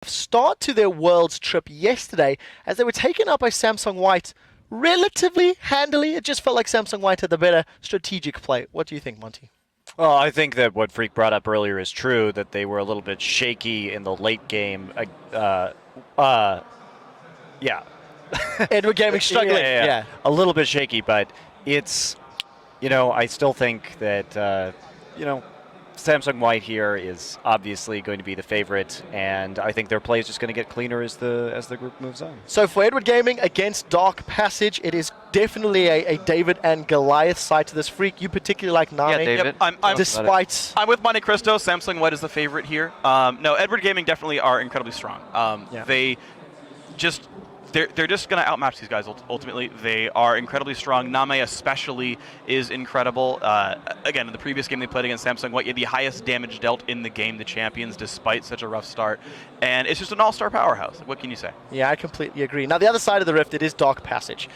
start to their Worlds trip yesterday as they were taken out by Samsung White relatively handily. It just felt like Samsung White had the better strategic play. What do you think, Monty? Well, I think that what Freak brought up earlier is true, that they were a little bit shaky in the late game. Yeah. Edward Gaming struggling. Yeah. A little bit shaky, but it's, I still think that, Samsung White here is obviously going to be the favorite, and I think their play is just going to get cleaner as the group moves on. So for Edward Gaming against Dark Passage, it is definitely a David and Goliath side to this. Freak, you particularly like Nami. Yeah, David. Yep, Despite... I'm with Monte Cristo. Samsung White is the favorite here. No, Edward Gaming definitely are incredibly strong. They just... They're just going to outmatch these guys ultimately. They are incredibly strong. Name especially is incredible. Again, in the previous game they played against Samsung White, you had the highest damage dealt in the game, the champions, despite such a rough start. And it's just an all-star powerhouse. What can you say? Yeah, I completely agree. Now, the other side of the rift, it is Dark Passage.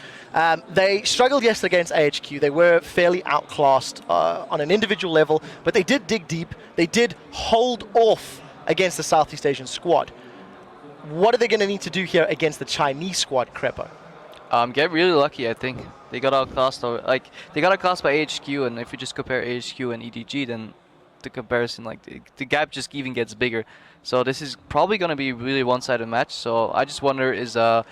They struggled yesterday against AHQ. They were fairly outclassed on an individual level, but they did dig deep. They did hold off against the Southeast Asian squad. What are they going to need to do here against the Chinese squad, Crepo? Get really lucky, I think. They got outclassed, they got outclassed by AHQ, and if you just compare AHQ and EDG, then the comparison, the gap just even gets bigger. So this is probably going to be really one-sided match. So I just wonder, is Dark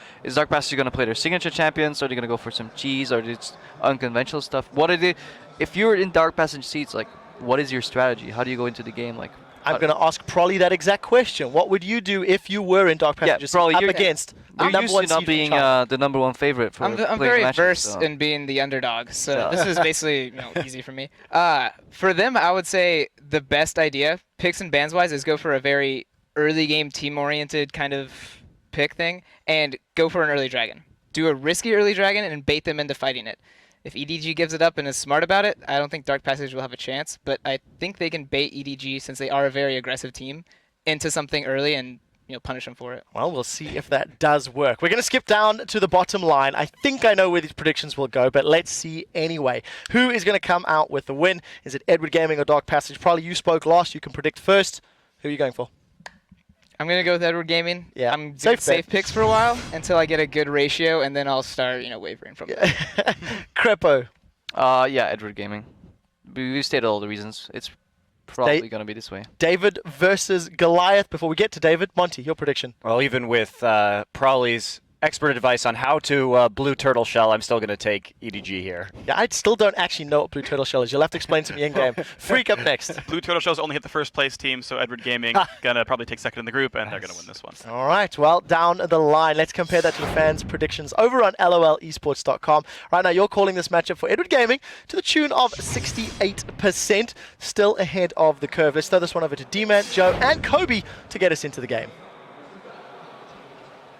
Passage going to play their signature champions, or are they going to go for some cheese, or just unconventional stuff? What are they? If you're in Dark Passage seats, what is your strategy? How do you go into the game? I'm going to ask Prolly that exact question. What would you do if you were in Dark Passage Prolly, up against the number used one to not seed being the number one favorite for I'm very versed in being the underdog, so this is basically easy for me. For them, I would say the best idea, picks and bans wise, is go for a very early game team-oriented kind of pick thing and go for an early dragon. Do a risky early dragon and bait them into fighting it. If EDG gives it up and is smart about it, I don't think Dark Passage will have a chance, but I think they can bait EDG, since they are a very aggressive team, into something early and punish them for it. Well, we'll see if that does work. We're going to skip down to the bottom line. I think I know where these predictions will go, but let's see anyway. Who is going to come out with the win? Is it Edward Gaming or Dark Passage? Probably you spoke last. You can predict first. Who are you going for? I'm going to go with Edward Gaming. Yeah. I'm doing safe picks for a while until I get a good ratio, and then I'll start, wavering from there. Crepo. Yeah, Edward Gaming. We've stated all the reasons. It's probably going to be this way. David versus Goliath. Before we get to David, Monty, your prediction. Well, even with Prolly's expert advice on how to blue turtle shell, I'm still going to take EDG here. Yeah, I still don't actually know what blue turtle shell is. You'll have to explain to me in-game. Freak up next. Blue Turtle Shells only hit the first place team, so Edward Gaming going to probably take second in the group, and they're going to win this one. All right, well, down the line. Let's compare that to the fans' predictions over on lolesports.com. Right now, you're calling this matchup for Edward Gaming to the tune of 68%, still ahead of the curve. Let's throw this one over to D-Man, Joe, and Kobe to get us into the game.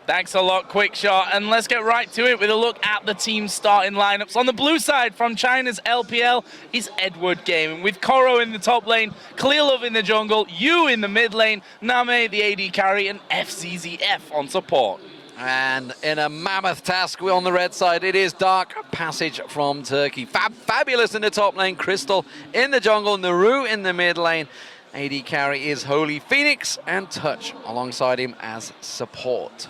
Thanks a lot, Quick Shot, and let's get right to it with a look at the team starting lineups. On the blue side from China's LPL is Edward Gaming, with Koro in the top lane, Clearlove in the jungle, Yu in the mid lane, Name the AD carry, and FZZF on support. And in a mammoth task on the red side, it is Dark Passage from Turkey. Fabulous in the top lane, Crystal in the jungle, Naru in the mid lane. AD carry is Holy Phoenix, and Touch alongside him as support.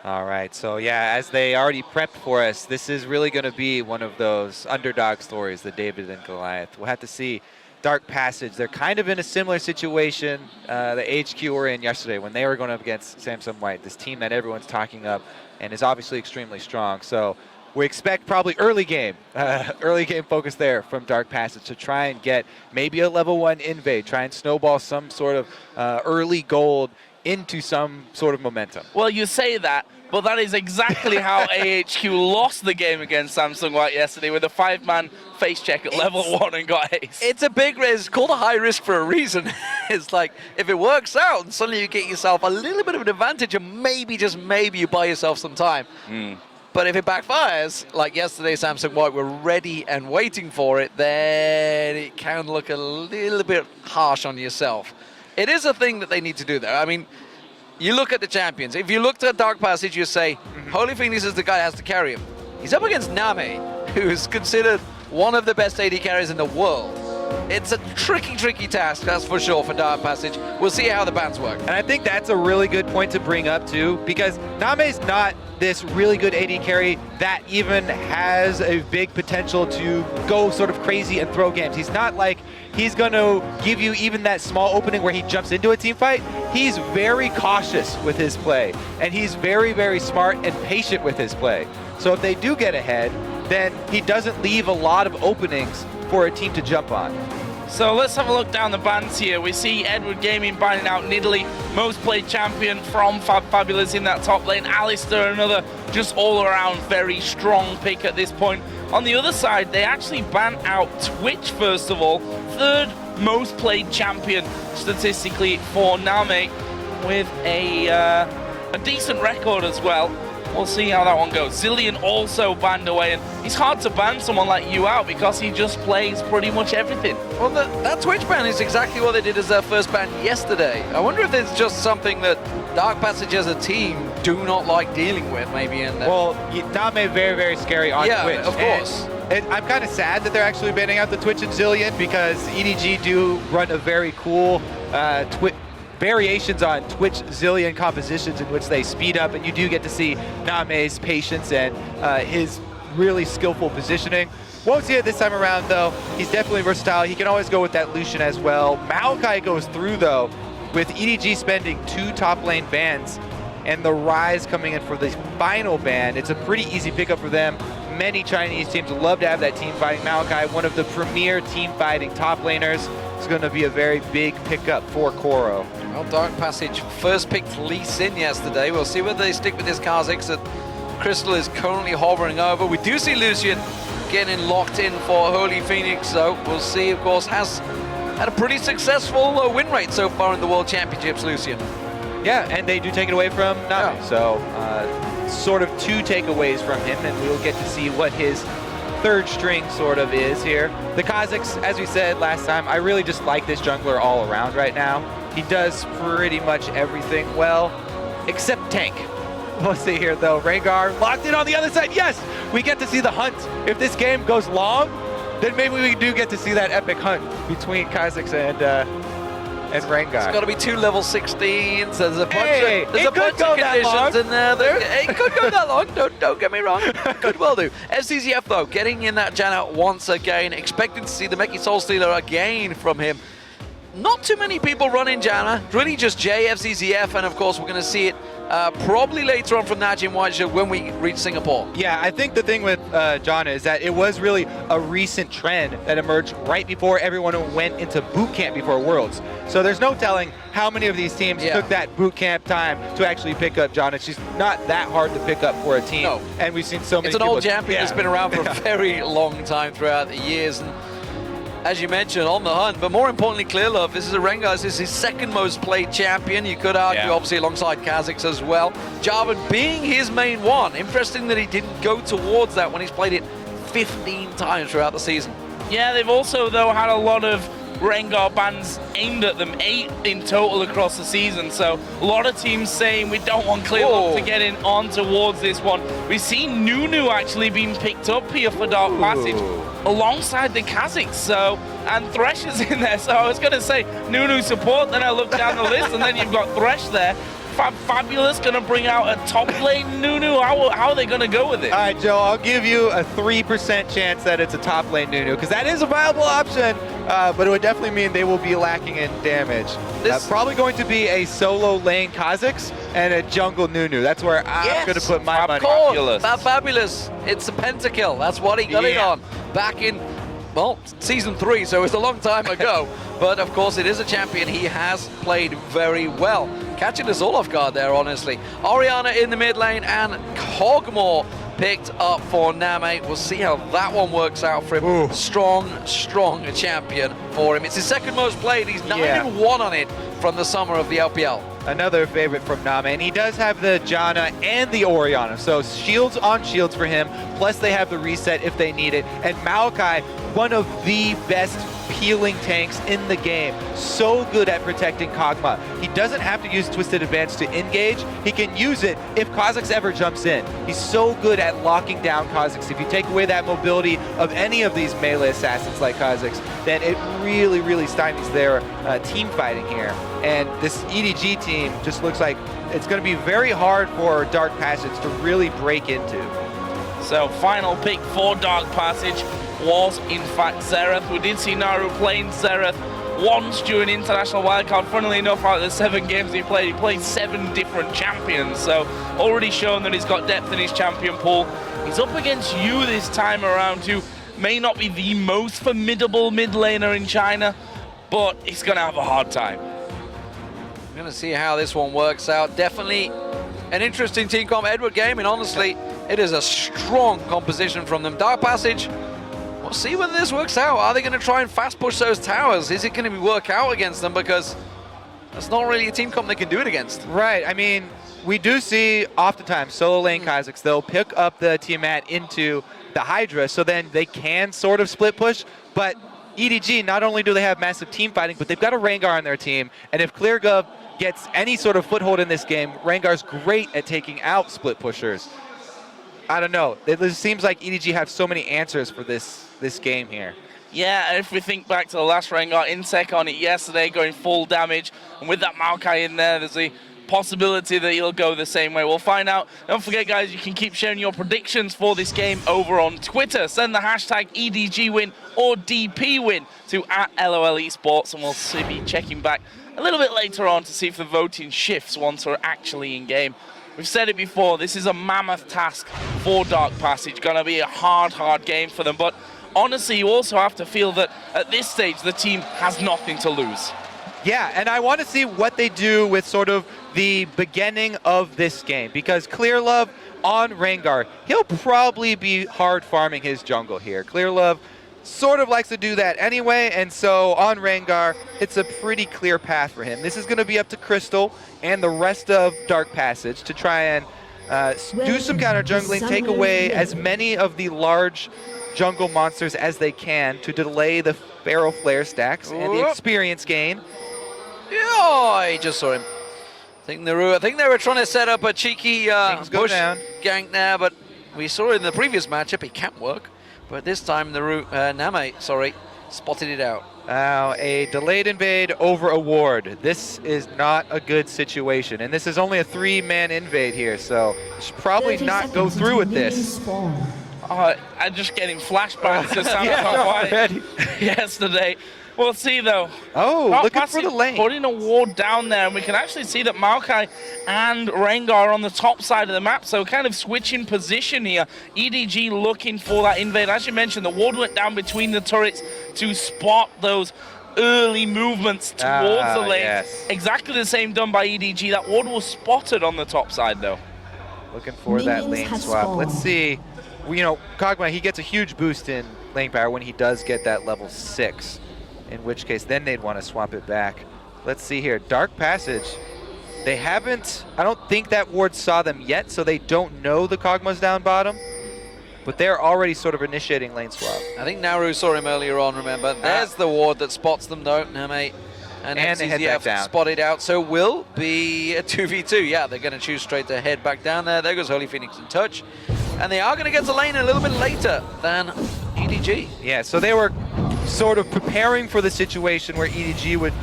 All right, so yeah, as they already prepped for us, this is really going to be one of those underdog stories, the David and Goliath. We'll have to see. Dark Passage, they're kind of in a similar situation the HQ were in yesterday when they were going up against Samsung White, this team that everyone's talking up and is obviously extremely strong. So we expect probably early game focus there from Dark Passage to try and get maybe a level 1 invade, try and snowball some sort of early gold into some sort of momentum. Well, you say that, but that is exactly how AHQ lost the game against Samsung White yesterday with a 5-man face check at level 1 and got ace. It's a big risk. It's called a high risk for a reason. It's like, if it works out, and suddenly you get yourself a little bit of an advantage, and maybe, just maybe, you buy yourself some time. But if it backfires, like yesterday, Samsung White were ready and waiting for it, then it can look a little bit harsh on yourself. It is a thing that they need to do there. I mean, you look at the champions. If you looked at Dark Passage, you say, Holy Phoenix is the guy that has to carry him. He's up against Name, who is considered one of the best AD carriers in the world. It's a tricky task, that's for sure, for Dark Passage. We'll see how the bans work. And I think that's a really good point to bring up too, because Name's not this really good AD carry that even has a big potential to go sort of crazy and throw games. He's not like he's going to give you even that small opening where he jumps into a team fight. He's very cautious with his play, and he's very smart and patient with his play. So if they do get ahead, then he doesn't leave a lot of openings for a team to jump on. So let's have a look down the bans here. We see Edward Gaming banning out Nidalee, most played champion from Fabulous in that top lane. Alistair, another just all around very strong pick at this point. On the other side, they actually ban out Twitch first of all, third most played champion statistically for Name, with a decent record as well. We'll see how that one goes. Zillion also banned away, and it's hard to ban someone like you out because he just plays pretty much everything. Well, that Twitch ban is exactly what they did as their first ban yesterday. I wonder if it's just something that Dark Passage as a team do not like dealing with, maybe. Well, Name very scary on yeah, Twitch. of course. And I'm kind of sad that they're actually banning out the Twitch and Zillion, because EDG do run a very cool variations on Twitch Zillion compositions in which they speed up, and you do get to see Name's patience and his really skillful positioning. Won't see it this time around though. He's definitely versatile. He can always go with that Lucian as well. Maokai goes through though, with EDG spending 2 top lane bans and the Rise coming in for the final ban. It's a pretty easy pickup for them. Many Chinese teams love to have that team fighting. Maokai, one of the premier team fighting top laners, is going to be a very big pickup for Koro. Well, Dark Passage first picked Lee Sin yesterday. We'll see whether they stick with this Kha'Zix that Crystal is currently hovering over. We do see Lucian getting locked in for Holy Phoenix, so we'll see. Of course, has had a pretty successful win rate so far in the World Championships, Lucian. Yeah, and they do take it away from Name. Yeah. So sort of 2 takeaways from him, and we'll get to see what his third string sort of is here. The Kha'Zix, as we said last time, I really just like this jungler all around right now. He does pretty much everything well, except tank. We'll see here though. Rengar locked in on the other side. Yes, we get to see the hunt. If this game goes long, then maybe we do get to see that epic hunt between Kha'Zix and Rengar. It's got to be 2 level 16s. There's a Hey, bunch of conditions in there. It could go that long. Don't get me wrong. Could well do. FCZF though, getting in that Janna once again. Expecting to see the Meki Soul Stealer again from him. Not too many people running Janna. Really just Jay, FCZF, and of course we're going to see it probably later on from Najim Whiteshield when we reach Singapore. Yeah, I think the thing with Janna is that it was really a recent trend that emerged right before everyone went into boot camp before Worlds. So there's no telling how many of these teams took that boot camp time to actually pick up Janna. She's not that hard to pick up for a team. No. And we've seen so many It's an old champion that's been around for a very long time throughout the years. And as you mentioned, on the hunt, but more importantly, Clear Love, this is a Rengar, this is his second most played champion. You could argue, obviously, alongside Kha'Zix as well. Jarvan being his main one. Interesting that he didn't go towards that when he's played it 15 times throughout the season. Yeah, they've also, though, had a lot of Rengar bans aimed at them, 8 in total across the season. So a lot of teams saying we don't want Clear Love to get in on towards this one. We've seen Nunu actually being picked up here for Dark Passage alongside the Kha'Zix, so, and Thresh is in there. So I was going to say Nunu support, then I looked down the list, and then you've got Thresh there. Fabulous going to bring out a top lane Nunu. How are they going to go with it? All right, Joe, I'll give you a 3% chance that it's a top lane Nunu, because that is a viable option, but it would definitely mean they will be lacking in damage. That's probably going to be a solo lane Kha'Zix and a jungle Nunu. That's where I'm going to put my money. Fabulous. It's a pentakill. That's what he got it on back in, well, season 3, so it's a long time ago. But of course, it is a champion he has played very well. Catching us all off guard there, honestly. Orianna in the mid lane and Kog'Maw picked up for Name. We'll see how that one works out for him. Ooh. Strong champion for him. It's his second most played. He's 9-1 on it from the summer of the LPL. Another favorite from Name, and he does have the Janna and the Orianna, so shields on shields for him, plus they have the reset if they need it. And Maokai, one of the best appealing tanks in the game. So good at protecting Kog'Maw. He doesn't have to use Twisted Advance to engage. He can use it if Kha'Zix ever jumps in. He's so good at locking down Kha'Zix. If you take away that mobility of any of these melee assassins like Kha'Zix, then it really, really stymies their team fighting here. And this EDG team just looks like it's going to be very hard for Dark Passage to really break into. So final pick for Dark Passage was in fact Xerath. We did see Naru playing Xerath once during International Wildcard. Funnily enough, out of the 7 games he played 7 different champions. So already shown that he's got depth in his champion pool. He's up against you this time around, who may not be the most formidable mid laner in China, but he's going to have a hard time. We're going to see how this one works out. Definitely an interesting team comp Edward game, and honestly, it is a strong composition from them. Dark Passage, we'll see whether this works out. Are they going to try and fast push those towers? Is it going to work out against them? Because that's not really a team comp they can do it against. Right, I mean, we do see oftentimes solo lane Kha'Zix, they'll pick up the Tiamat into the Hydra, so then they can sort of split push, but EDG, not only do they have massive team fighting, but they've got a Rengar on their team, and if ClearGov gets any sort of foothold in this game, Rengar's great at taking out split pushers. I don't know. It seems like EDG have so many answers for this game here. Yeah, if we think back to the last Rengar, Insec on it yesterday, going full damage, and with that Maokai in there, there's a possibility that he'll go the same way. We'll find out. Don't forget, guys, you can keep sharing your predictions for this game over on Twitter. Send the hashtag EDG win or DP win to @LOL Esports, and we'll be checking back a little bit later on to see if the voting shifts once we're actually in game. We've said it before, this is a mammoth task for Dark Passage. Gonna be a hard game for them, but honestly, you also have to feel that at this stage, the team has nothing to lose. Yeah, and I want to see what they do with sort of the beginning of this game, because Clearlove on Rengar, he'll probably be hard farming his jungle here. Clearlove sort of likes to do that anyway, and so on Rengar, it's a pretty clear path for him. This is going to be up to Crystal and the rest of Dark Passage to try and do some counter jungling, take away as many of the large jungle monsters as they can to delay the Pharaoh Flare stacks and the experience gain. Oh, I just saw him. I think they were trying to set up a cheeky push gank there, but we saw in the previous matchup it can't work. But this time Name, spotted it out. A delayed invade over a ward. This is not a good situation, and this is only a 3-man invade here, so you should probably not go through with this. I'm just getting flashbacks to Samsung White yesterday. We'll see, though. Oh, looking for the lane. Putting a ward down there, and we can actually see that Maokai and Rengar are on the top side of the map, so kind of switching position here. EDG looking for that invade. As you mentioned, the ward went down between the turrets to spot those early movements towards the lane. Yes. Exactly the same done by EDG. That ward was spotted on the top side, though. Looking for that lane swap. Let's see. You know, Kog'Maw, he gets a huge boost in lane power when he does get that level 6. In which case, then they'd want to swap it back. Let's see here. Dark Passage. They haven't... I don't think that ward saw them yet, so they don't know the Kog'Maw's down bottom. But they're already sort of initiating lane swap. I think Naru saw him earlier on, remember. There's the ward that spots them, though, Name. And they head back down. Spotted out, so will be a 2v2. Yeah, they're going to choose straight to head back down there. There goes Holy Phoenix in touch. And they are going to get to lane a little bit later than EDG. Yeah, so they were sort of preparing for the situation where EDG would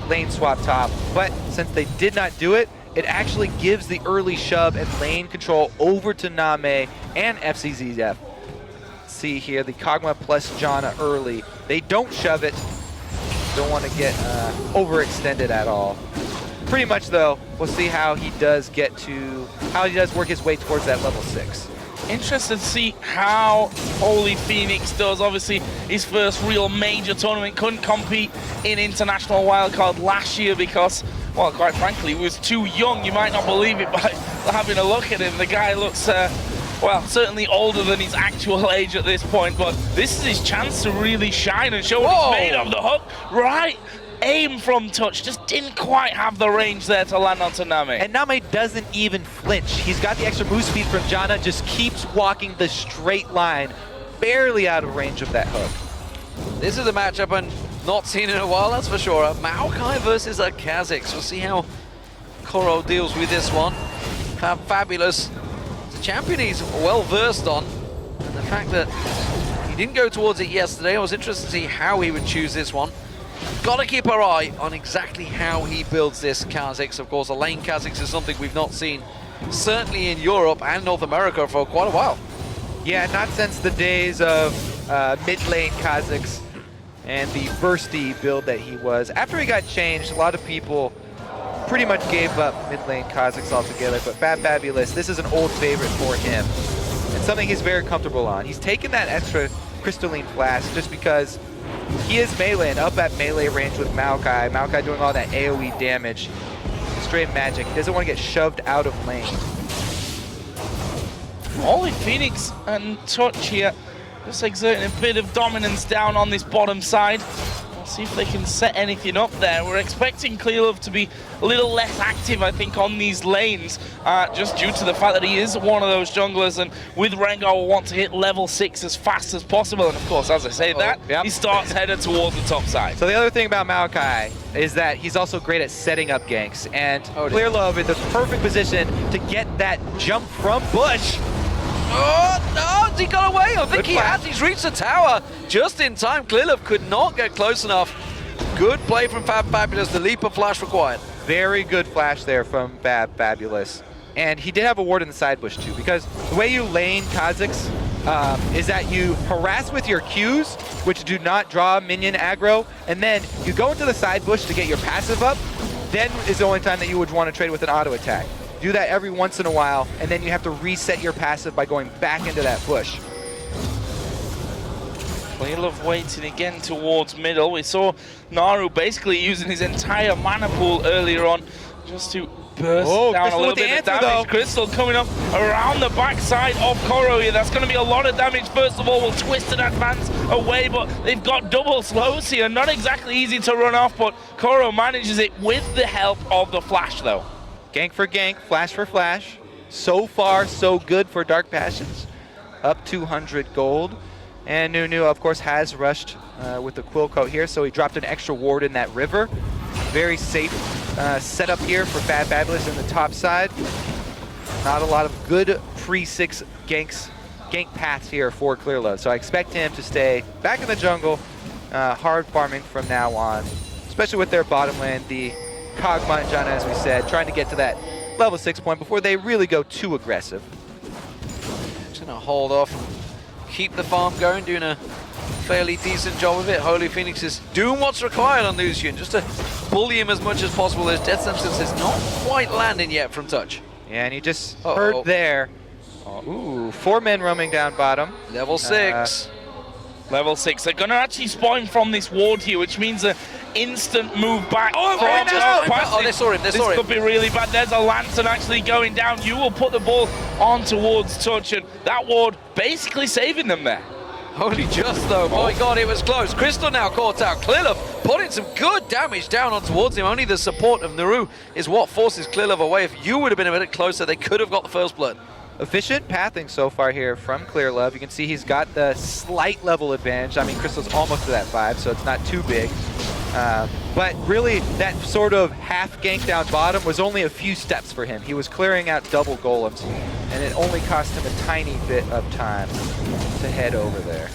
lane swap top, but since they did not do it, it actually gives the early shove and lane control over to Name and FCZF. See here, the Kog'Maw plus Janna early. They don't shove it. Don't want to get overextended at all. Pretty much though, we'll see how he does work his way towards that level 6. Interested to see how Holy Phoenix does. Obviously, his first real major tournament. Couldn't compete in International Wildcard last year because, well, quite frankly, he was too young. You might not believe it by having a look at him. The guy looks, well, certainly older than his actual age at this point, but this is his chance to really shine and show what he's made of. The hook, right? Aim from touch, just didn't quite have the range there to land onto Name. And Name doesn't even flinch. He's got the extra move speed from Janna, just keeps walking the straight line, barely out of range of that hook. This is a matchup and not seen in a while, that's for sure. Maokai versus a Kha'Zix. We'll see how Koro deals with this one. Fabulous. The champion he's well versed on. And the fact that he didn't go towards it yesterday, I was interested to see how he would choose this one. Gotta keep our eye on exactly how he builds this Kha'Zix. Of course, a lane Kha'Zix is something we've not seen, certainly in Europe and North America, for quite a while. Yeah, not since the days of mid-lane Kha'Zix and the bursty build that he was. After he got changed, a lot of people pretty much gave up mid-lane Kha'Zix altogether, but Fabulous, this is an old favorite for him. And something he's very comfortable on. He's taken that extra crystalline flash just because he is melee and up at melee range with Maokai. Maokai doing all that AoE damage. Straight magic. He doesn't want to get shoved out of lane. Only Phoenix and Touch here, just exerting a bit of dominance down on this bottom side. We'll see if they can set anything up there. We're expecting Clearlove to be a little less active, I think, on these lanes, just due to the fact that he is one of those junglers, and with Rengar will want to hit level 6 as fast as possible. And of course, as I say he starts headed towards the top side. So the other thing about Maokai is that he's also great at setting up ganks, and Clearlove in the perfect position to get that jump from Bush. Oh, no, he got away. I think he has. He's reached the tower just in time. Clearlove could not get close enough. Good play from Fabulous. The leap of flash required. Very good flash there from Fabulous. And he did have a ward in the side bush too, because the way you lane Kha'Zix is that you harass with your Qs, which do not draw minion aggro, and then you go into the side bush to get your passive up. Then is the only time that you would want to trade with an auto attack. Do that every once in a while, and then you have to reset your passive by going back into that bush. Clearlove waiting again towards middle. We saw Naru basically using his entire mana pool earlier on just to burst down a little bit of damage. Crystal coming up around the backside of Koro here. That's going to be a lot of damage. First of all, will Twisted advance away, but they've got double slows here. Not exactly easy to run off, but Koro manages it with the help of the flash, though. Gank for gank, flash for flash. So far, so good for Dark Passions. Up 200 gold. And Nunu, of course, has rushed with the Quill Coat here, so he dropped an extra ward in that river. Very safe setup here for Fabulous in the top side. Not a lot of good pre-6 gank paths here for Clearlove, so I expect him to stay back in the jungle, hard farming from now on, especially with their bottom lane, the Kog'Maw and Janna, as we said, trying to get to that level 6 point before they really go too aggressive. Just gonna hold off, keep the farm going, doing a fairly decent job of it. Holy Phoenix is doing what's required on Lucian, just to bully him as much as possible. His death sentence is not quite landing yet from Touch. Yeah, and you just heard there. Ooh, 4 men roaming down bottom. Level 6. Level 6. They're going to actually spawn from this ward here, which means an instant move back. They saw him. This could be really bad. There's a Lantern actually going down. You will put the ball on towards Touch, and that ward basically saving them there. Only just though. My God, it was close. Crystal now caught out. Clearlove putting some good damage down on towards him. Only the support of Naru is what forces Clearlove away. If you would have been a bit closer, they could have got the first blood. Efficient pathing so far here from Clearlove. You can see he's got the slight level advantage. I mean, Crystal's almost to that 5, so it's not too big. But really, that sort of half gank down bottom was only a few steps for him. He was clearing out double golems, and it only cost him a tiny bit of time to head over there.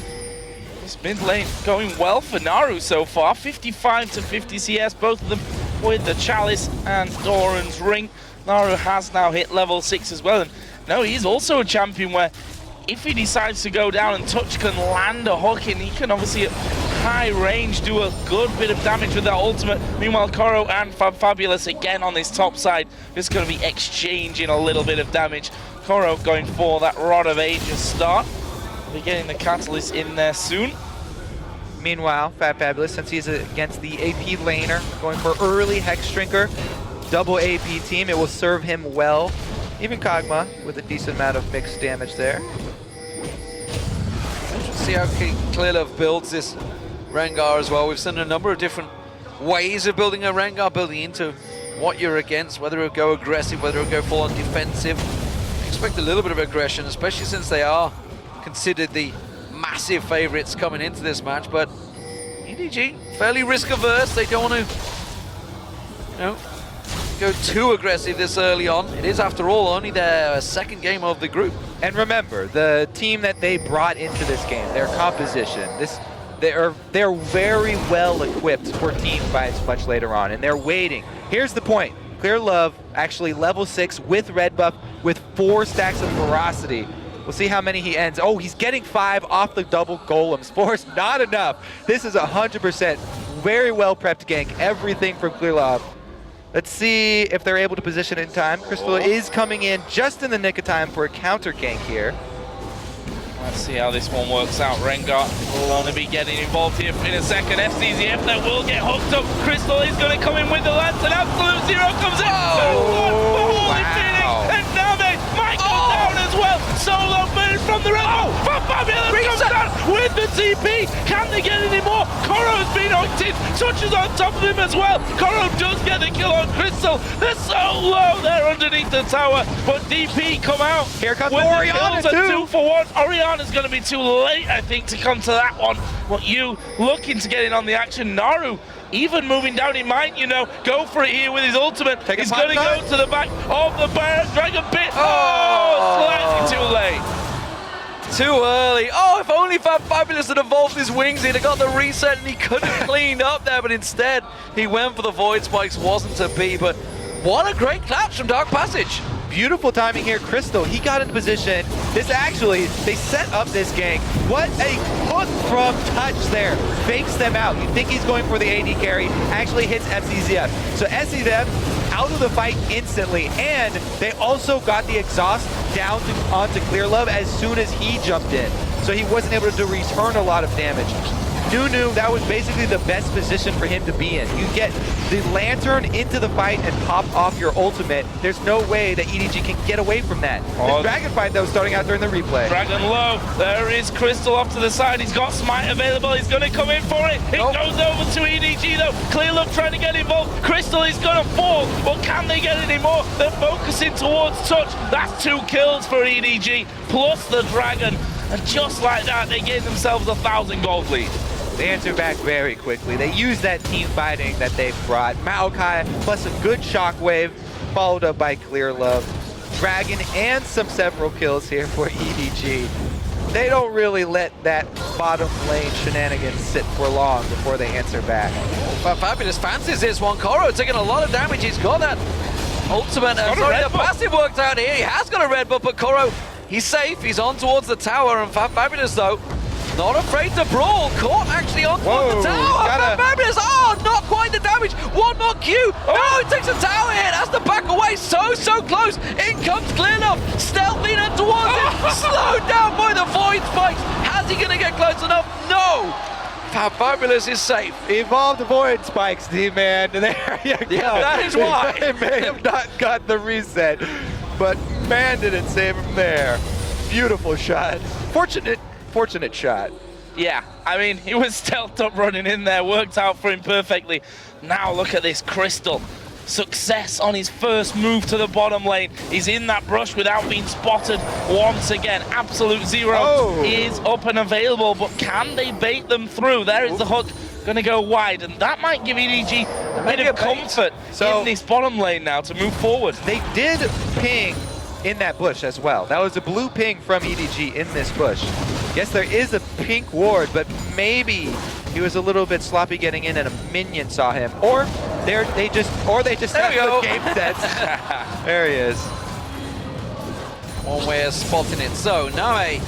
This mid lane going well for Naru so far. 55 to 50 CS, both of them with the Chalice and Doran's Ring. Naru has now hit level 6 as well. And no, he's also a champion where if he decides to go down and Touch can land a hook in, he can obviously at high range do a good bit of damage with that ultimate. Meanwhile, Koro and Fabulous again on this top side, just going to be exchanging a little bit of damage. Koro going for that Rod of Ages start. We're getting the Catalyst in there soon. Meanwhile, Fabulous, since he's against the AP laner, going for early Hex Shrinker, double AP team, it will serve him well. Even Kog'Maw with a decent amount of mixed damage there. See how Clearlove builds this Rengar as well. We've seen a number of different ways of building a Rengar, building into what you're against, whether it'll go aggressive, whether it'll go full on defensive. Expect a little bit of aggression, especially since they are considered the massive favorites coming into this match, but EDG, fairly risk averse. They don't want to, go too aggressive this early on. It is, after all, only their second game of the group. And remember, the team that they brought into this game, their composition, they're very well equipped for team fights much later on, and they're waiting. Here's the point. Clear Love actually level 6 with red buff with 4 stacks of ferocity. We'll see how many he ends. Oh, he's getting 5 off the double golems. 4's not enough. This is 100% very well prepped gank. Everything from Clear Love. Let's see if they're able to position it in time. Crystal is coming in just in the nick of time for a counter gank here. Let's see how this one works out. Rengar will only be getting involved here in a second. FCZF that will get hooked up. Crystal is going to come in with the lance, and Absolute Zero comes in. Holy Phoenix, and Name might go down as well. Solo burn from the red. Oh, Fabulous comes down with the TP. Can they get any more? Koro's been hooked in. Touches on top of him as well. Koro does get the kill on Crystal. They're so low there underneath the tower, but DP come out. Here comes with Orianna the kills, too. 2 for 1. Orianna's going to be too late, I think, to come to that one. But you looking to get in on the action. Naru even moving down, he might, go for it here with his ultimate. He's going to go to the back of the Dragon Pit. Oh, slightly too late. Too early. Oh, if only Fabulous had evolved his wings, he'd have got the reset and he could have cleaned up there, but instead he went for the Void Spikes. Wasn't to be, but what a great collapse from Dark Passage. Beautiful timing here. Crystal, he got in position. They set up this gank. What a hook from touch there. Fakes them out. You think he's going for the AD carry. Actually hits FCZF. So FCZF out of the fight instantly. And they also got the exhaust down onto Clear Love as soon as he jumped in. So he wasn't able to return a lot of damage. Nunu, that was basically the best position for him to be in. You get the Lantern into the fight and pop off your ultimate. There's no way that EDG can get away from that. The Dragon fight, though, starting out during the replay. Dragon low. There is Crystal off to the side. He's got Smite available. He's going to come in for it. It goes over to EDG, though. Clear Love trying to get involved. Crystal is going to fall. But can they get any more? They're focusing towards touch. That's 2 kills for EDG, plus the Dragon. And just like that, they gave themselves a 1,000 gold lead. They answer back very quickly. They use that team fighting that they've brought. Maokai plus a good shockwave, followed up by Clear Love. Dragon and several kills here for EDG. They don't really let that bottom lane shenanigans sit for long before they answer back. But Fabulous fancies this one. Koro taking a lot of damage. He's got that ultimate. The passive worked out here. He has got a red buff, but Koro, he's safe. He's on towards the tower, and Fabulous, though, not afraid to brawl. Caught actually on the tower. Fabulous, not quite the damage. One more Q. No, he takes a tower hit. Has to back away. So close. In comes Clear Love. Stealthing and towards him. Slowed down by the Void Spikes. How's he going to get close enough? No. Fabulous is safe. Evolve the Void Spikes, D-Man. There you go. Yeah, that is why. They may have not got the reset, but man, did it save him there. Beautiful shot. Fortunate shot. Yeah, I mean, he was stealthed up running in there, worked out for him perfectly. Now look at this Crystal. Success on his first move to the bottom lane. He's in that brush without being spotted once again. Absolute Zero is up and available, but can they bait them through? There is the hook, gonna go wide, and that might give EDG a bit of comfort in this bottom lane now to move forward. They did ping in that bush as well. That was a blue ping from EDG in this bush. Yes, there is a pink ward, but maybe he was a little bit sloppy getting in and a minion saw him. Or they just have the game sense. There he is. One way of spotting it. So Name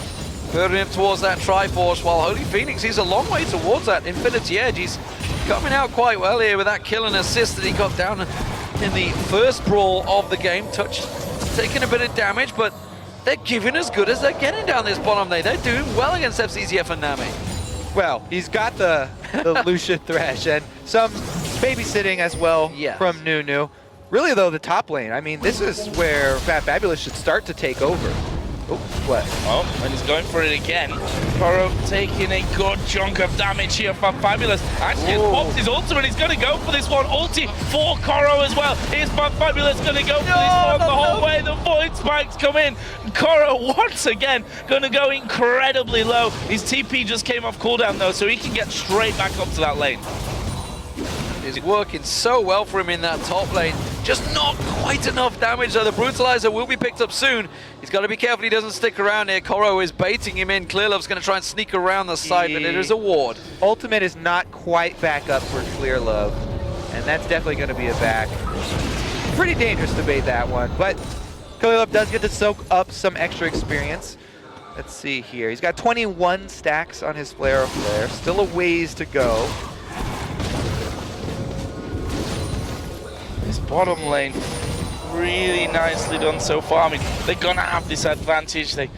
putting him towards that Triforce, while Holy Phoenix, he's a long way towards that Infinity Edge. He's coming out quite well here with that kill and assist that he got down in the first brawl of the game. Touch taking a bit of damage, but they're giving as good as they're getting down this bottom lane. They're doing well against FCZF and Name. Well, he's got the Lucian Thresh and some babysitting as well from Nunu. Really, though, the top lane, I mean, this is where Fabulous should start to take over. Oh, what? Oh, and he's going for it again. Koro taking a good chunk of damage here from Fabulous. Actually, has popped his ultimate. He's going to go for this one. Ulti for Koro as well. Is Fabulous going to go for this one the whole way? The Void spikes come in. Koro once again going to go incredibly low. His TP just came off cooldown though, so he can get straight back up to that lane. Is working so well for him in that top lane. Just not quite enough damage, though. The Brutalizer will be picked up soon. He's got to be careful he doesn't stick around here. Koro is baiting him in. Clearlove's going to try and sneak around the side, but it is a ward. Ultimate is not quite back up for Clearlove, and that's definitely going to be a back. Pretty dangerous to bait that one, but Clearlove does get to soak up some extra experience. Let's see here. He's got 21 stacks on his Flare of Flare. Still a ways to go. This bottom lane, really nicely done so far. I mean, they're gonna have this advantage. They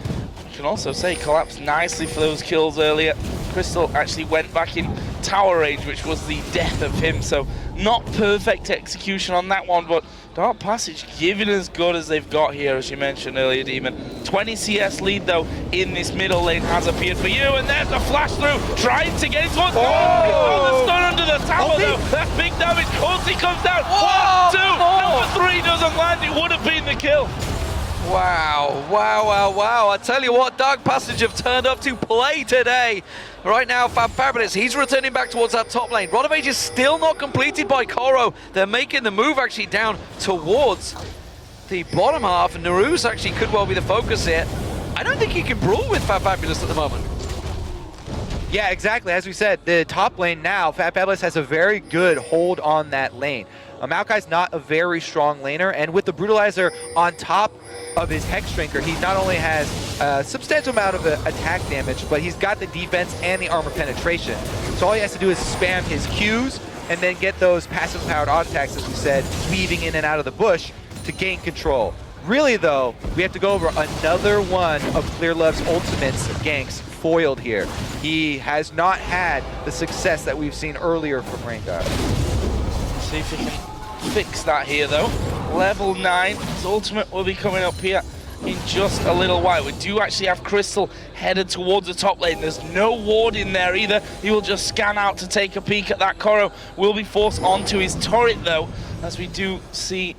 can also say collapsed nicely for those kills earlier. Crystal actually went back in tower range, which was the death of him. So not perfect execution on that one, but Dark Passage giving as good as they've got here, as you mentioned earlier, Demon. 20 CS lead, though, in this middle lane has appeared for you, and there's the flash through, trying to get it towards the stun under the tower, though. That's big damage. Ulti comes down. Whoa! 1, 2, number 3 doesn't land. It would have been the kill. Wow, wow, wow, wow. I tell you what, Dark Passage have turned up to play today. Right now, Fabulous, he's returning back towards that top lane. Rodovage is still not completed by Koro. They're making the move actually down towards the bottom half. And Naru's actually could well be the focus here. I don't think he can brawl with Fabulous at the moment. Yeah, exactly. As we said, the top lane now, Fabulous has a very good hold on that lane. Maokai's not a very strong laner, and with the Brutalizer on top of his Hex Drinker, he not only has a substantial amount of attack damage, but he's got the defense and the armor penetration. So all he has to do is spam his Qs and then get those passive powered auto attacks, as we said, weaving in and out of the bush to gain control. Really though, we have to go over another one of Clearlove's ultimates ganks foiled here. He has not had the success that we've seen earlier from Rengar. See if he can fix that here though. Level 9, his ultimate will be coming up here in just a little while. We do actually have Crystal headed towards the top lane. There's no ward in there either. He will just scan out to take a peek at that. Koro will be forced onto his turret though, as we do see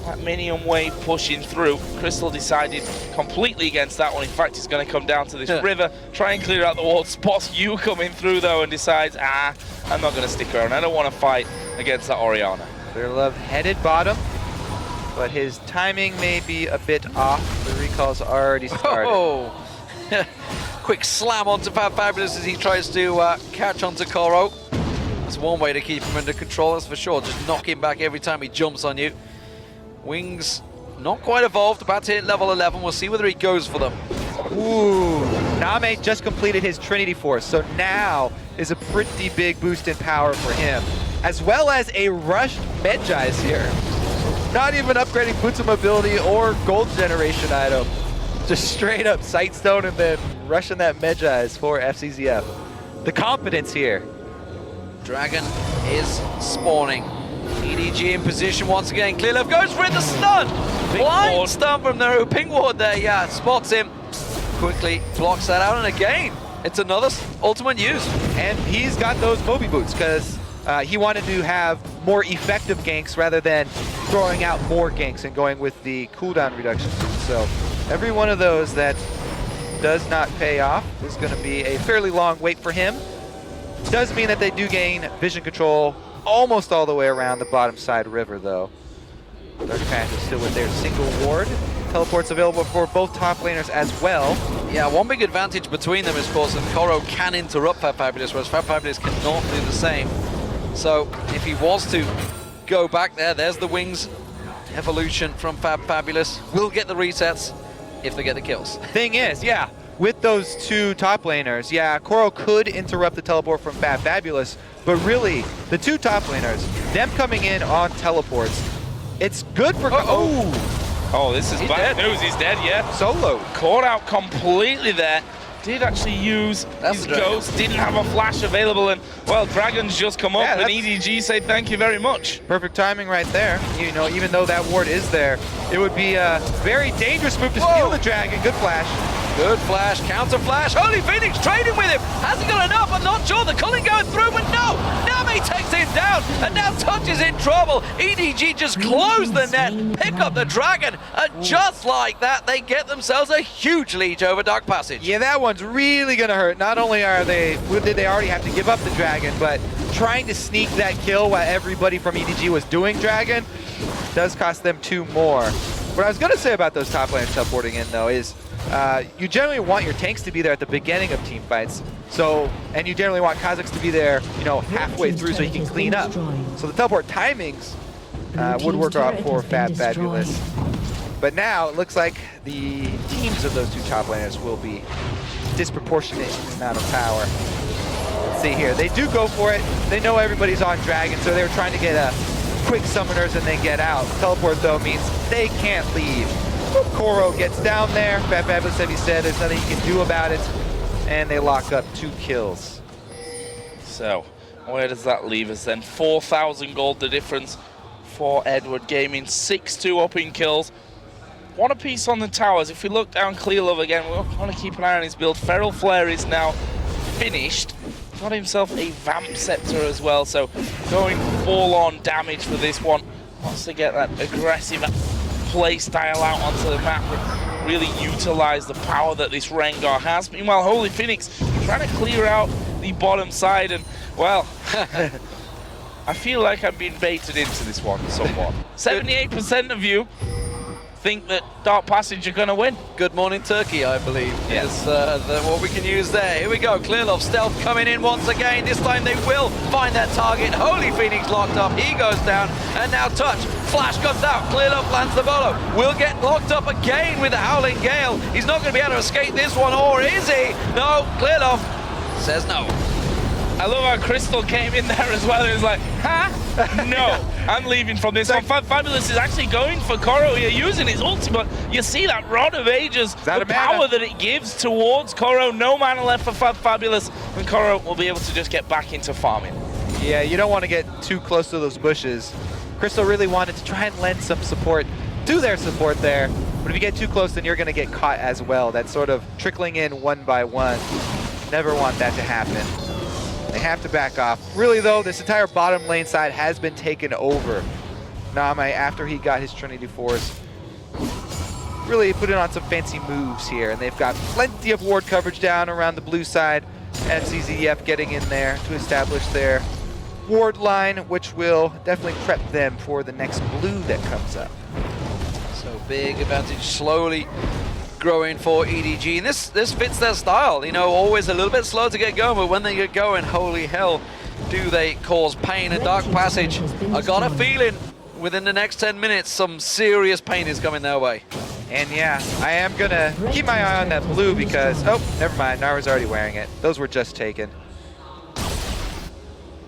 that minion wave pushing through. Crystal decided completely against that one. In fact, he's going to come down to this river, try and clear out the wall. Spots you coming through though and decides, I'm not going to stick around. I don't want to fight against that Orianna. Clearlove headed bottom, but his timing may be a bit off. The recall's already started. Oh. Quick slam onto Fabulous as he tries to catch onto Koro. That's one way to keep him under control, that's for sure. Just knock him back every time he jumps on you. Wings not quite evolved, about to hit level 11. We'll see whether he goes for them. Ooh, Name just completed his Trinity Force, so now is a pretty big boost in power for him. As well as a rushed Medjai's here. Not even upgrading boots of mobility or gold generation item. Just straight up Sightstone and then rushing that Medjai's for FCZF. The confidence here. Dragon is spawning. EDG in position once again. Clearlove goes for it, the stun! Blind stun from Naru. Ping ward there, yeah, spots him. Quickly blocks that out, and again, it's another ultimate use. And he's got those Moby boots because he wanted to have more effective ganks rather than throwing out more ganks and going with the cooldown reduction. So every one of those that does not pay off is going to be a fairly long wait for him. Does mean that they do gain vision control almost all the way around the bottom side river though. Dark Passage still with their single ward. Teleports available for both top laners as well. Yeah, one big advantage between them is, of course, that Koro can interrupt Fabulous, whereas Fabulous cannot do the same. So if he was to go back there, there's the wings evolution from Fabulous. We'll get the resets if they get the kills. Thing is, yeah, with those two top laners, yeah, Koro could interrupt the teleport from Fabulous, but really, the two top laners, them coming in on teleports, it's good for... Oh, this is bad news. He's dead, yeah. Solo. Caught out completely there. Did actually use his ghost, didn't have a flash available, and, well, Dragon's just come up, and EDG say thank you very much. Perfect timing right there. You know, even though that ward is there, it would be a very dangerous move to steal the Dragon. Good flash. Good flash, counter flash. Holy Phoenix trading with him. Hasn't got enough. I'm not sure. The culling going through, but no. Nami takes him down, and now Touch is in trouble. EDG just close the net, pick up the dragon, and just like that, they get themselves a huge lead over Dark Passage. Yeah, that one's really gonna hurt. Not only did they already have to give up the dragon, but trying to sneak that kill while everybody from EDG was doing dragon does cost them 2 more. What I was gonna say about those top laners teleporting in though is you generally want your tanks to be there at the beginning of team fights. So, and you generally want Kha'Zix to be there, you know, halfway through so he can clean up. So the teleport timings would work out for Fabulous. But now it looks like the teams of those 2 top laners will be disproportionate amount of power. Let's see here, they do go for it. They know everybody's on dragon, so they were trying to get quick summoners and then get out. Teleport though means they can't leave. Koro gets down there. Fabulous, as he said, there's nothing he can do about it. And they lock up 2 kills. So, where does that leave us then? 4,000 gold the difference for Edward Gaming. 6-2 up in kills. One apiece on the towers. If we look down Clear Love again, we want to keep an eye on his build. Feral Flare is now finished. Got himself a Vamp Scepter as well, so going full-on damage for this one. Wants to get that aggressive play style out onto the map and really utilize the power that this Rengar has. Meanwhile, Holy Phoenix trying to clear out the bottom side, and well, I feel like I'm being baited into this one somewhat. 78% of you think that Dark Passage are going to win. Good morning, Turkey, I believe, is what we can use there. Here we go, Clear Love Stealth coming in once again. This time they will find that target. Holy Phoenix locked up, he goes down, and now Touch. Flash comes out, Clear Love lands the bolo. Will get locked up again with the Howling Gale. He's not going to be able to escape this one, or is he? No, Clear Love says no. I love how Crystal came in there as well. It was like, huh? No, I'm leaving from this one. Fabulous is actually going for Koro here, using his ultimate. You see that Rod of Ages, the power that it gives towards Koro. No mana left for Fabulous, and Koro will be able to just get back into farming. Yeah, you don't want to get too close to those bushes. Crystal really wanted to try and lend some support to their support there, but if you get too close, then you're going to get caught as well. That's sort of trickling in one by one. Never want that to happen. They have to back off. Really though, this entire bottom lane side has been taken over. Name, after he got his Trinity Force, really putting on some fancy moves here, and they've got plenty of ward coverage down around the blue side. FCZF getting in there to establish their ward line, which will definitely prep them for the next blue that comes up. So big advantage slowly growing for EDG, and this fits their style. You know, always a little bit slow to get going, but when they get going, holy hell, do they cause pain. And Dark Passage, I got a feeling within the next 10 minutes, some serious pain is coming their way. And yeah, I am gonna keep my eye on that blue because, oh, never mind, Nara's already wearing it. Those were just taken.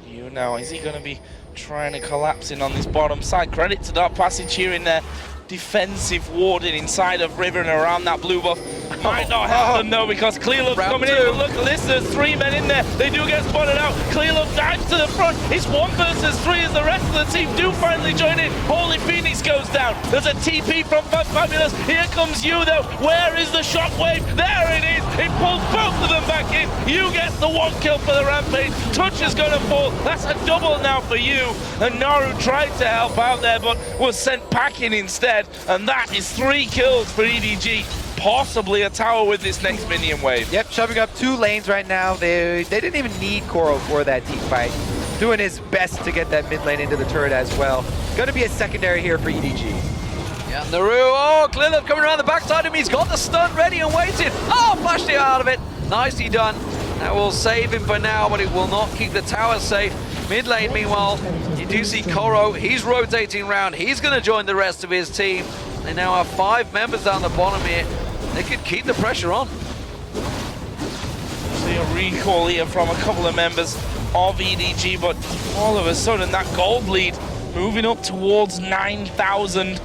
You know, is he going to be trying to collapse in on this bottom side? Credit to Dark Passage here in there. Defensive warding inside of River and around that blue buff. Might not help them though, because Clear Love's coming in. But look at this, there's 3 men in there. They do get spotted out. Clear Love dives to the front. It's 1 versus 3 as the rest of the team do finally join in. Holy Phoenix goes down. There's a TP from Fabulous. Here comes you though. Where is the shockwave? There it is. It pulls both of them back in. You get the 1 kill for the Rampage. Touch is going to fall. That's a double now for you. And Naru tried to help out there, but was sent packing instead. And that is 3 kills for EDG. Possibly a tower with this next minion wave. Yep, shoving up 2 lanes right now. They didn't even need Koro for that team fight. Doing his best to get that mid lane into the turret as well. Gonna be a secondary here for EDG. Yeah, Naru, oh, Clear Love coming around the backside of him. He's got the stun ready and waiting. Oh, flashed it out of it. Nicely done. That will save him for now, but it will not keep the tower safe. Mid lane, meanwhile, you do see Koro. He's rotating around. He's going to join the rest of his team. They now have 5 members down the bottom here. They could keep the pressure on. See a recall here from a couple of members of EDG, but all of a sudden that gold lead moving up towards 9,000.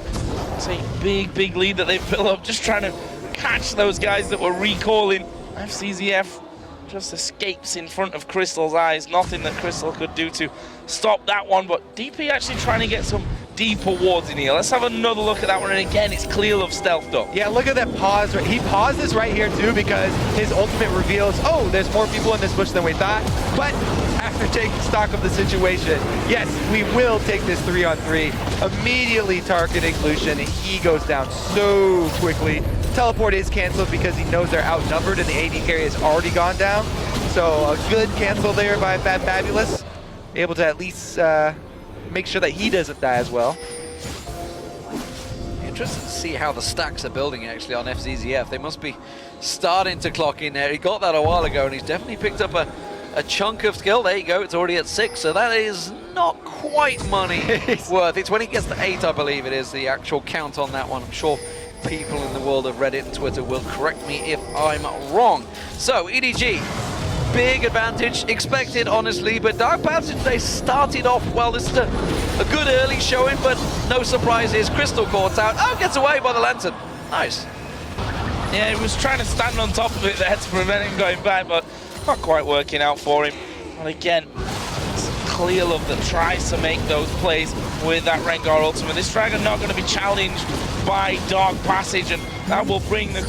It's a big, big lead that they've built up, just trying to catch those guys that were recalling. FCZF just escapes in front of Crystal's eyes. Nothing that Crystal could do to stop that one, but DP actually trying to get some deeper wards in here. Let's have another look at that one, and again, it's clear of stealthed up. Yeah, look at that pause. He pauses right here too because his ultimate reveals, oh, there's more people in this bush than we thought. But after taking stock of the situation, yes, we will take this 3-on-3. Immediately targeting Lucian. He goes down so quickly. Teleport is canceled because he knows they're outnumbered and the AD carry has already gone down. So a good cancel there by Fabulous. Able to at least make sure that he doesn't die as well. Interesting to see how the stacks are building actually on FZZF. They must be starting to clock in there. He got that a while ago and he's definitely picked up a chunk of skill. There you go, it's already at 6, so that is not quite money worth. It's when he gets to 8, I believe it is, the actual count on that one. I'm sure people in the world of Reddit and Twitter will correct me if I'm wrong. So, EDG, big advantage, expected honestly, but Dark Passage, they started off well. This is a good early showing, but no surprises. Crystal caught out, oh, gets away by the Lantern. Nice. Yeah, he was trying to stand on top of it there to prevent him going back, but not quite working out for him. And again, it's Clearlove that tries to make those plays with that Rengar ultimate. This Dragon not going to be challenged by Dark Passage, and that will bring the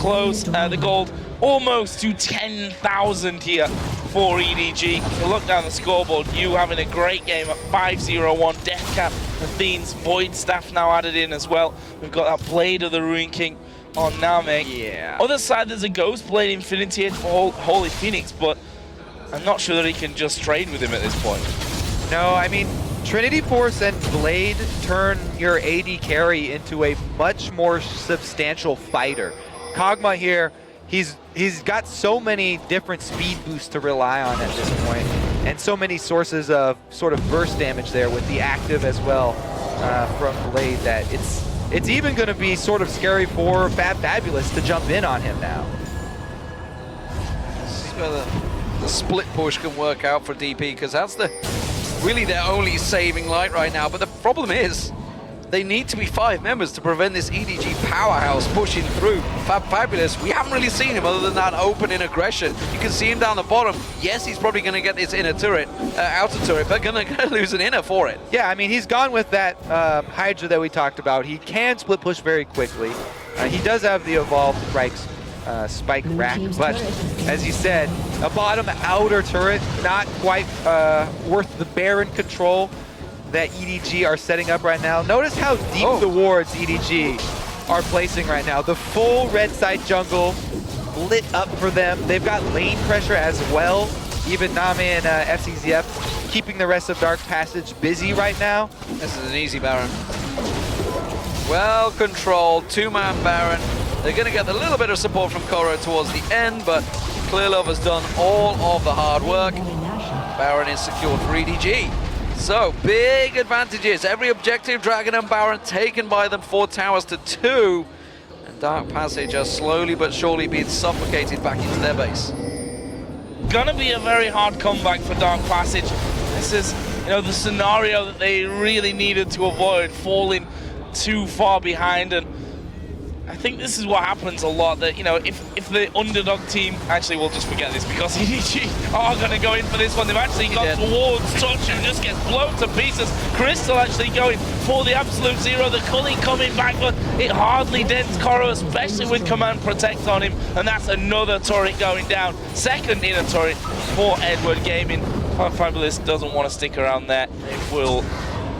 gold almost to 10,000 here for EDG. If you look down the scoreboard, you having a great game at 5-0-1. Deathcap, Athene's Void Staff now added in as well. We've got that Blade of the Ruin King on Name. Yeah. Other side, there's a Ghost Blade Infinity Edge for Holy Phoenix, but I'm not sure that he can just trade with him at this point. No, I mean, Trinity Force and Blade turn your AD carry into a much more substantial fighter. Kog'Maw here, he's got so many different speed boosts to rely on at this point, and so many sources of sort of burst damage there with the active as well from Blade that it's even going to be sort of scary for Fabulous to jump in on him now. This is where the split push can work out for DP, because that's really their only saving light right now. But the problem is, they need to be 5 members to prevent this EDG powerhouse pushing through. Fabulous, we haven't really seen him other than that opening aggression. You can see him down the bottom. Yes, he's probably going to get this inner turret, outer turret, but going to lose an inner for it. Yeah, I mean, he's gone with that Hydra that we talked about. He can split push very quickly. He does have the evolved spike rack, but as you said, a bottom outer turret, not quite worth the Baron control that EDG are setting up right now. Notice how deep the wards EDG are placing right now. The full red side jungle lit up for them. They've got lane pressure as well. Even Name and FCZF keeping the rest of Dark Passage busy right now. This is an easy Baron. Well controlled, 2-man Baron. They're going to get a little bit of support from Koro towards the end, but Clearlove has done all of the hard work. Baron is secured for EDG. So, big advantages. Every objective, Dragon and Baron, taken by them, 4 towers to 2. And Dark Passage are slowly but surely being suffocated back into their base. Gonna be a very hard comeback for Dark Passage. This is, the scenario that they really needed to avoid, falling too far behind. And I think this is what happens a lot, that, if the underdog team, actually we'll just forget this because EDG are going to go in for this one. They've actually got towards touch and just gets blown to pieces. Crystal actually going for the absolute zero. The culling coming back, but it hardly dents Koro, especially with command protect on him. And that's another turret going down. Second inner turret for Edward Gaming. Fabulous doesn't want to stick around there. It will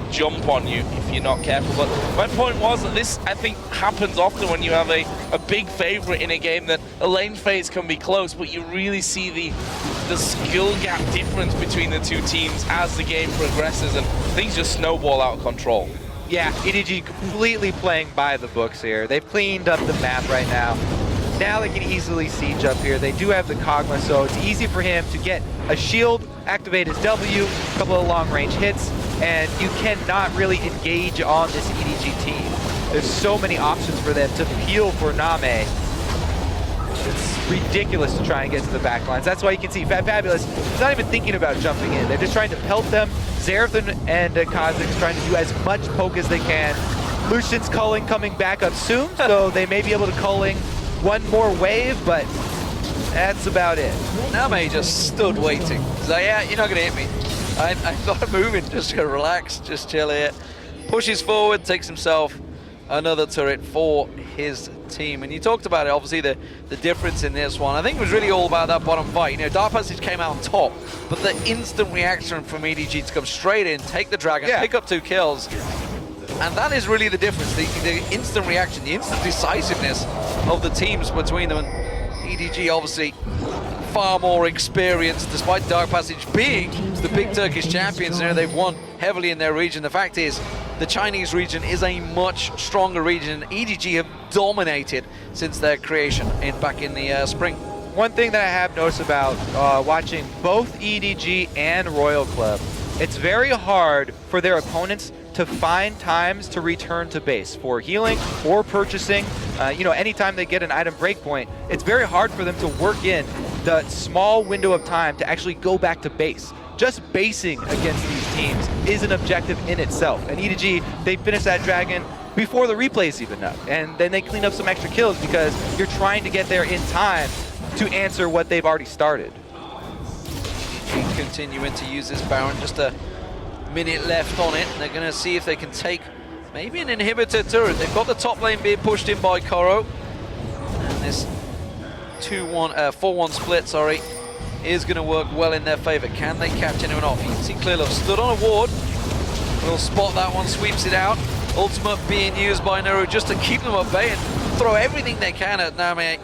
jump on you if you're not careful. But my point was that this, I think, happens often when you have a big favorite in a game, that a lane phase can be close, but you really see the skill gap difference between the two teams as the game progresses, and things just snowball out of control. Yeah, EDG completely playing by the books here. They've cleaned up the map right now. Now they can easily siege up here. They do have the Kog'Maw, so it's easy for him to get a shield, activate his W, a couple of long-range hits, and you cannot really engage on this EDG team. There's so many options for them to peel for Name. It's ridiculous to try and get to the back lines. That's why you can see Fabulous is not even thinking about jumping in. They're just trying to pelt them. Xerath and Kha'Zix trying to do as much poke as they can. Lucian's culling coming back up soon, so they may be able to culling one more wave, but that's about it. Name just stood waiting. He's like, yeah, you're not going to hit me. I'm not moving, just going to relax, just chill here. pushes forward, takes himself another turret for his team. And you talked about it, obviously the difference in this one. I think it was really all about that bottom fight. You know, Dark Passage came out on top, but the instant reaction from EDG to come straight in, take the dragon, pick up 2 kills, and that is really the difference. The instant reaction, the instant decisiveness of the teams between them. And EDG obviously far more experienced, despite Dark Passage being the big Turkish champions. You know, they've won heavily in their region. The fact is, the Chinese region is a much stronger region. EDG have dominated since their creation back in the spring. One thing that I have noticed about watching both EDG and Royal Club, it's very hard for their opponents to find times to return to base for healing or purchasing. You know, anytime they get an item breakpoint, it's very hard for them to work in the small window of time to actually go back to base. Just basing against these teams is an objective in itself. And EDG, they finish that dragon before the replay's even up. And then they clean up some extra kills because you're trying to get there in time to answer what they've already started. EDG continuing to use this Baron, just a minute left on it. They're going to see if they can take maybe an inhibitor turret. They've got the top lane being pushed in by Koro. And this 4-1 split, sorry, is going to work well in their favor. Can they catch anyone off? You can see Clearlove stood on a ward. Will spot that one, sweeps it out. Ultimate being used by Naru just to keep them at bay and throw everything they can at Name.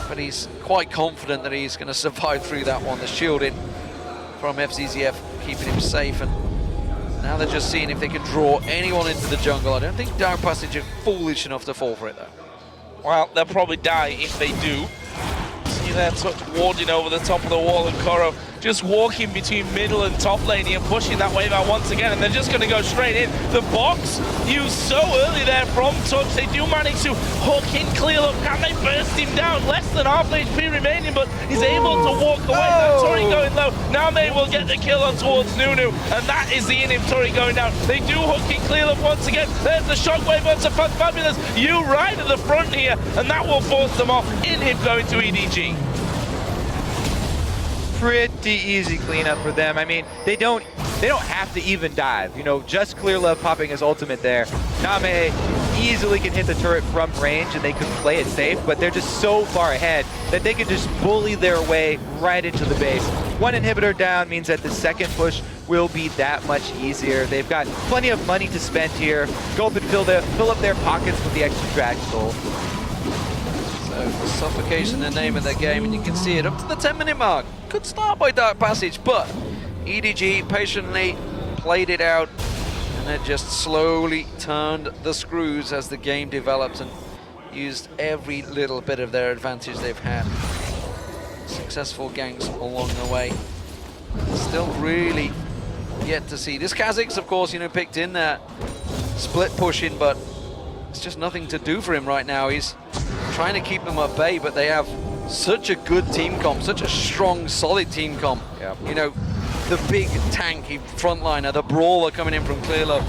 But he's quite confident that he's going to survive through that one. The shielding from FZZF keeping him safe. And now they're just seeing if they can draw anyone into the jungle. I don't think Dark Passage are foolish enough to fall for it, though. Well, they'll probably die if they do. See there, warding over the top of the wall, and Koro just walking between middle and top lane and pushing that wave out once again, and they're just going to go straight in. The box used so early there from Touch. They do manage to hook in Clearlove. Can they burst him down? Less than half HP remaining, but he's able to walk away. That turret going low. Now they will get the kill on towards Nunu, and that is the in-him turret going down. They do hook in Clearlove once again. There's the shockwave onto Fabulous. You right at the front here, and that will force them off. In-him going to EDG. Pretty easy cleanup for them. I mean, they don't have to even dive. You know, just Clearlove popping his ultimate there. Name easily can hit the turret from range and they could play it safe, but they're just so far ahead that they can just bully their way right into the base. One inhibitor down means that the second push will be that much easier. They've got plenty of money to spend here. Go up and fill up their pockets with the extra Dragon Soul. Suffocation, the name of their game, and you can see it up to the 10-minute mark. Good start by Dark Passage, but EDG patiently played it out and then just slowly turned the screws as the game developed and used every little bit of their advantage they've had. Successful ganks along the way. Still really yet to see. This Kha'Zix, of course, you know, picked in that split pushing, but it's just nothing to do for him right now. He's trying to keep them at bay, but they have such a good team comp, such a strong, solid team comp. Yep. You know, the big tanky frontliner, the brawler coming in from Clearlove,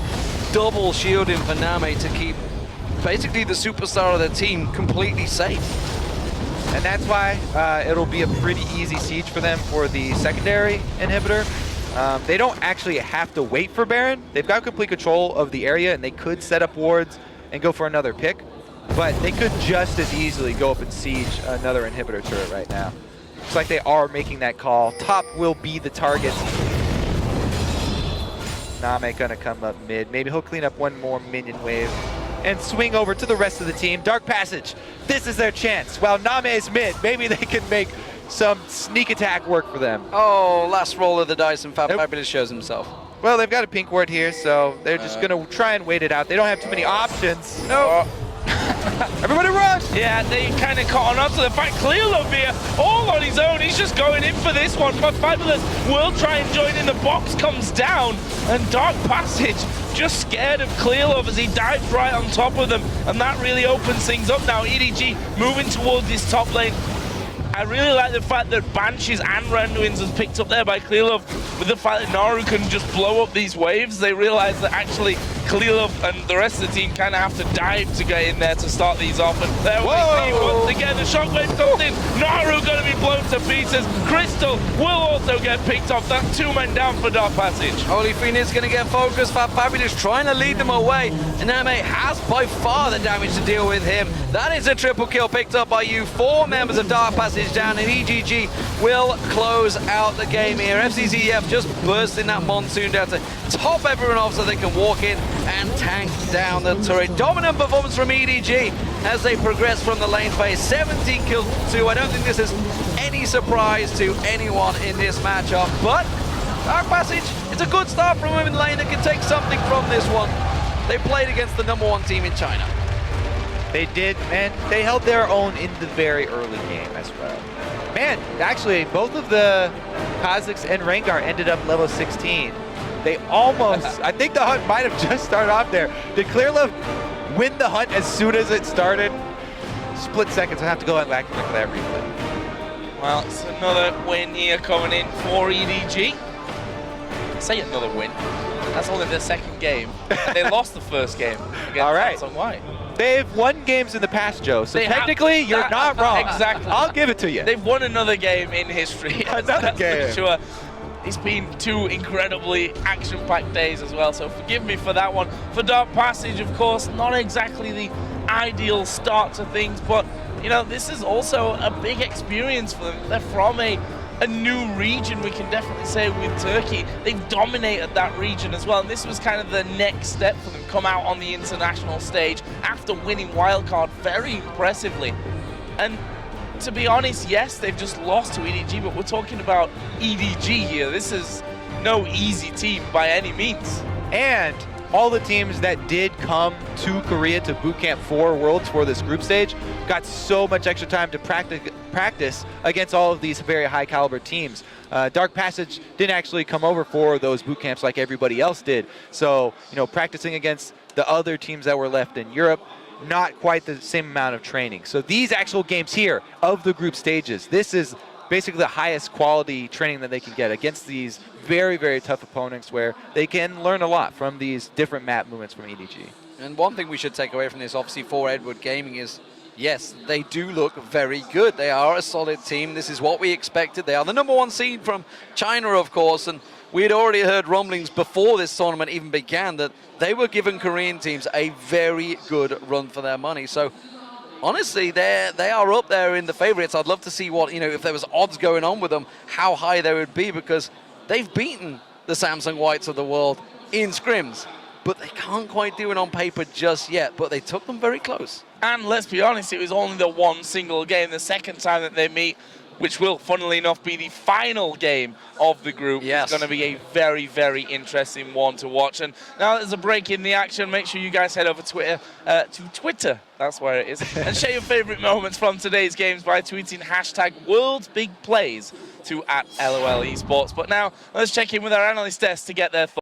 double shielding for Name to keep basically the superstar of their team completely safe. And that's why it'll be a pretty easy siege for them for the secondary inhibitor. They don't actually have to wait for Baron. They've got complete control of the area and they could set up wards and go for another pick. But they could just as easily go up and siege another inhibitor turret right now. Looks like they are making that call. Top will be the target. Name gonna come up mid. Maybe he'll clean up one more minion wave and swing over to the rest of the team. Dark Passage, this is their chance. While Name's mid, maybe they can make some sneak attack work for them. Oh, last roll of the dice and Fabulous shows himself. Well, they've got a pink ward here, so they're just gonna try and wait it out. They don't have too many options. No. Everybody run! Yeah, they kind of caught on to the fact Clearlove here, all on his own. He's just going in for this one. But Fabulous will try and join in. The box comes down, and Dark Passage just scared of Clearlove as he dives right on top of them. And that really opens things up now. EDG moving towards this top lane. I really like the fact that Banshees and Randuin's was picked up there by Clearlove. With the fact that Naru can just blow up these waves, they realize that actually Kalilov and the rest of the team kind of have to dive to get in there to start these off. And there we see once again the shockwave comes in. Naru going to be blown to pieces. Crystal will also get picked off. That's 2 men down for Dark Passage. Holy Phoenix going to get focused. Fabulous trying to lead them away. And Name has by far the damage to deal with him. That is a triple kill picked up by you. 4 members of Dark Passage down, and EDG will close out the game here. FCZF just bursting that monsoon down to top everyone off so they can walk in and tank down the turret. Dominant performance from EDG as they progress from the lane phase. 17 kills to 2. I don't think this is any surprise to anyone in this matchup, but Dark Passage, it's a good start from them in lane. They can take something from this one. They played against the #1 team in China. They did, and they held their own in the very early game as well. Man, actually, both of the Kazakhs and Rengar ended up level 16. They almost, I think the hunt might have just started off there. Did Clearlove win the hunt as soon as it started? Split seconds, I have to go back and look at that replay. Well, it's another win here coming in for EDG. I say another win. That's only their second game. And they lost the first game against All right. Samsung White. They've won games in the past, Joe, so technically you're not wrong. Exactly. I'll give it to you. They've won another game in history. Another game. For sure. It's been 2 incredibly action-packed days as well, so forgive me for that one. For Dark Passage, of course, not exactly the ideal start to things, but you know, this is also a big experience for them. They're from a new region, we can definitely say, with Turkey. They've dominated that region as well, and this was kind of the next step for them, come out on the international stage after winning wildcard very impressively. And to be honest, yes, they've just lost to EDG, but we're talking about EDG here. This is no easy team by any means. And all the teams that did come to Korea to Boot Camp 4 Worlds for this group stage got so much extra time to practice against all of these very high caliber teams. Dark Passage didn't actually come over for those boot camps like everybody else did. So, you know, practicing against the other teams that were left in Europe, not quite the same amount of training. So these actual games here of the group stages, this is basically the highest quality training that they can get against these very, very tough opponents where they can learn a lot from these different map movements from EDG. And one thing we should take away from this, obviously, for Edward Gaming is, yes, they do look very good. They are a solid team. This is what we expected. They are the #1 seed from China, of course, and we had already heard rumblings before this tournament even began that they were giving Korean teams a very good run for their money. So honestly, they are up there in the favorites. I'd love to see what, you know, if there was odds going on with them, how high they would be, because they've beaten the Samsung Whites of the world in scrims, but they can't quite do it on paper just yet, but they took them very close. And let's be honest, it was only the one single game, the second time that they meet, which will, funnily enough, be the final game of the group. Yes. It's going to be a very, very interesting one to watch. And now there's a break in the action. Make sure you guys head over to Twitter, that's where it is, and share your favorite moments from today's games by tweeting #World'sBigPlays to @LOL Esports. But now, let's check in with our analyst desk to get their thoughts.